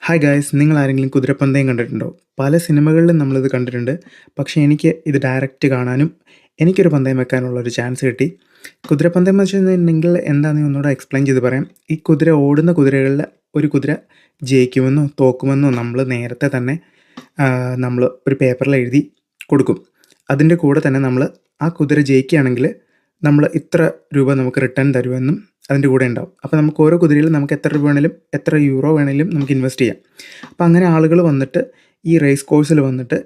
Hi guys, നിങ്ങൾ ആരെങ്കിലും കുതിരപ്പന്തയം കണ്ടിട്ടുണ്ടോ? പല സിനിമകളിലും നമ്മളിത് കണ്ടിട്ടുണ്ട്. പക്ഷേ എനിക്ക് ഇത് ഡയറക്റ്റ് കാണാനും എനിക്കൊരു പന്തയം വെക്കാനുള്ള ഒരു ചാൻസ് കിട്ടി. കുതിരപ്പന്തയം എന്ന് വെച്ചിട്ടുണ്ടെങ്കിൽ എന്താണെന്ന് ഞാൻ ഒന്നുകൂടെ എക്സ്പ്ലെയിൻ ചെയ്ത് പറയാം. ഈ കുതിര ഓടുന്ന കുതിരകളിൽ ഒരു കുതിര ജയിക്കുമെന്നോ തോക്കുമെന്നോ നമ്മൾ നേരത്തെ തന്നെ നമ്മൾ ഒരു പേപ്പറിൽ എഴുതി കൊടുക്കും. അതിൻ്റെ കൂടെ തന്നെ നമ്മൾ ആ കുതിര ജയിക്കുകയാണെങ്കിൽ നമ്മൾ ഇത്ര രൂപ നമുക്ക് റിട്ടേൺ തരുമെന്നും അതിൻ്റെ കൂടെ ഉണ്ടാവും. അപ്പോൾ നമുക്ക് ഓരോ കുതിരയിലും നമുക്ക് എത്ര രൂപ വേണേലും എത്ര യൂറോ വേണേലും നമുക്ക് ഇൻവെസ്റ്റ് ചെയ്യാം. അപ്പോൾ അങ്ങനെ ആളുകൾ വന്നിട്ട് ഈ റേസ് കോഴ്സിൽ വന്നിട്ട്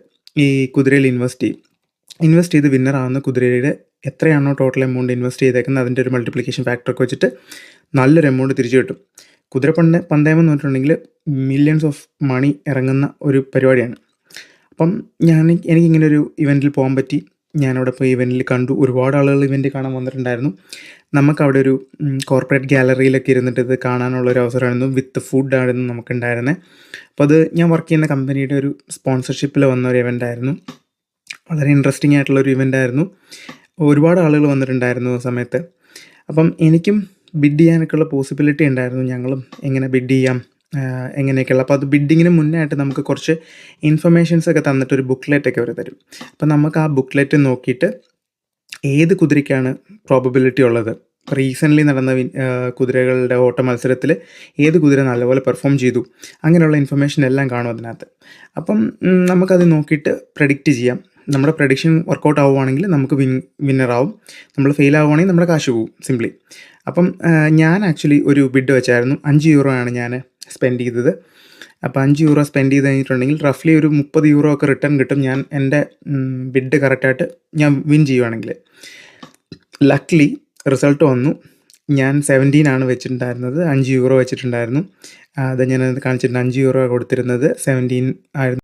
ഈ കുതിരയിൽ ഇൻവെസ്റ്റ് ചെയ്യും. ഇൻവെസ്റ്റ് ചെയ്ത് വിന്നറാവുന്ന കുതിരയുടെ എത്രയാണോ ടോട്ടൽ എമൗണ്ട് ഇൻവെസ്റ്റ് ചെയ്തേക്കുന്നത് അതിൻ്റെ ഒരു മൾട്ടിപ്ലിക്കേഷൻ ഫാക്ടറൊക്കെ വെച്ചിട്ട് നല്ലൊരു എമൗണ്ട് തിരിച്ചു കിട്ടും. പന്തയം എന്ന് പറഞ്ഞിട്ടുണ്ടെങ്കിൽ മില്യൺസ് ഓഫ് മണി ഇറങ്ങുന്ന ഒരു പരിപാടിയാണ്. അപ്പം എനിക്കിങ്ങനെ ഒരു ഇവൻറ്റിൽ പോകാൻ പറ്റി. ഞാനവിടെ പോയി ഇവൻറ്റിൽ കണ്ടു. ഒരുപാട് ആളുകൾ ഇവൻറ്റ് കാണാൻ വന്നിട്ടുണ്ടായിരുന്നു. നമുക്കവിടെ ഒരു കോർപ്പറേറ്റ് ഗാലറിയിലൊക്കെ ഇരുന്നിട്ട് ഇത് കാണാനുള്ളൊരു അവസരമായിരുന്നു. വിത്ത് ഫുഡായിരുന്നു നമുക്കുണ്ടായിരുന്നത്. അപ്പോൾ അത് ഞാൻ വർക്ക് ചെയ്യുന്ന കമ്പനിയുടെ ഒരു സ്പോൺസർഷിപ്പിൽ വന്ന ഒരു ഇവൻ്റായിരുന്നു. വളരെ ഇൻട്രസ്റ്റിംഗ് ആയിട്ടുള്ളൊരു ഇവൻ്റായിരുന്നു. ഒരുപാട് ആളുകൾ വന്നിട്ടുണ്ടായിരുന്നു ആ സമയത്ത്. അപ്പം എനിക്കും ബിഡ് ചെയ്യാനൊക്കെയുള്ള പോസിബിലിറ്റി ഉണ്ടായിരുന്നു. ഞങ്ങളും എങ്ങനെ ബിഡ് ചെയ്യാം എങ്ങനെയൊക്കെയുള്ള. അപ്പോൾ അത് ബിഡിങ്ങിന് മുന്നേ ആയിട്ട് നമുക്ക് കുറച്ച് ഇൻഫർമേഷൻസൊക്കെ തന്നിട്ടൊരു ബുക്ക്ലെറ്റൊക്കെ അവർ തരും. അപ്പോൾ നമുക്ക് ആ ബുക്ക്ലെറ്റ് നോക്കിയിട്ട് ഏത് കുതിരയ്ക്കാണ് പ്രോബബിലിറ്റി ഉള്ളത്, റീസെൻ്റ്ലി നടന്ന കുതിരകളുടെ ഓട്ട മത്സരത്തിൽ ഏത് കുതിര നല്ലപോലെ പെർഫോം ചെയ്തു, അങ്ങനെയുള്ള ഇൻഫർമേഷൻ എല്ലാം കാണും അതിനകത്ത്. അപ്പം നമുക്കത് നോക്കിയിട്ട് പ്രഡിക്റ്റ് ചെയ്യാം. നമ്മുടെ പ്രഡിക്ഷൻ വർക്കൗട്ട് ആവുകയാണെങ്കിൽ നമുക്ക് വിന്നറാവും. നമ്മൾ ഫെയിൽ ആവുകയാണെങ്കിൽ നമ്മുടെ കാശ് പോകും സിംപ്ലി. അപ്പം ഞാൻ ആക്ച്വലി ഒരു ബിഡ് വെച്ചായിരുന്നു. 5 യൂറോ ആണ് ഞാൻ സ്പെൻഡ് ചെയ്തത്. അപ്പോൾ 5 യൂറോ സ്പെൻഡ് ചെയ്ത് കഴിഞ്ഞിട്ടുണ്ടെങ്കിൽ റഫ്ലി ഒരു 30 യൂറോ ഒക്കെ റിട്ടേൺ കിട്ടും. ഞാൻ എൻ്റെ ബിഡ് കറക്റ്റായിട്ട് ഞാൻ വിൻ ചെയ്യുവാണെങ്കിൽ. ലക്ലി റിസൾട്ട് വന്നു. ഞാൻ 17 ആണ് വെച്ചിട്ടുണ്ടായിരുന്നത്. 5 യൂറോ വെച്ചിട്ടുണ്ടായിരുന്നു. അത് ഞാനത് കാണിച്ചിട്ടുണ്ട്. 5 യൂറോ കൊടുത്തിരുന്നത് 17 ആയിരുന്നു.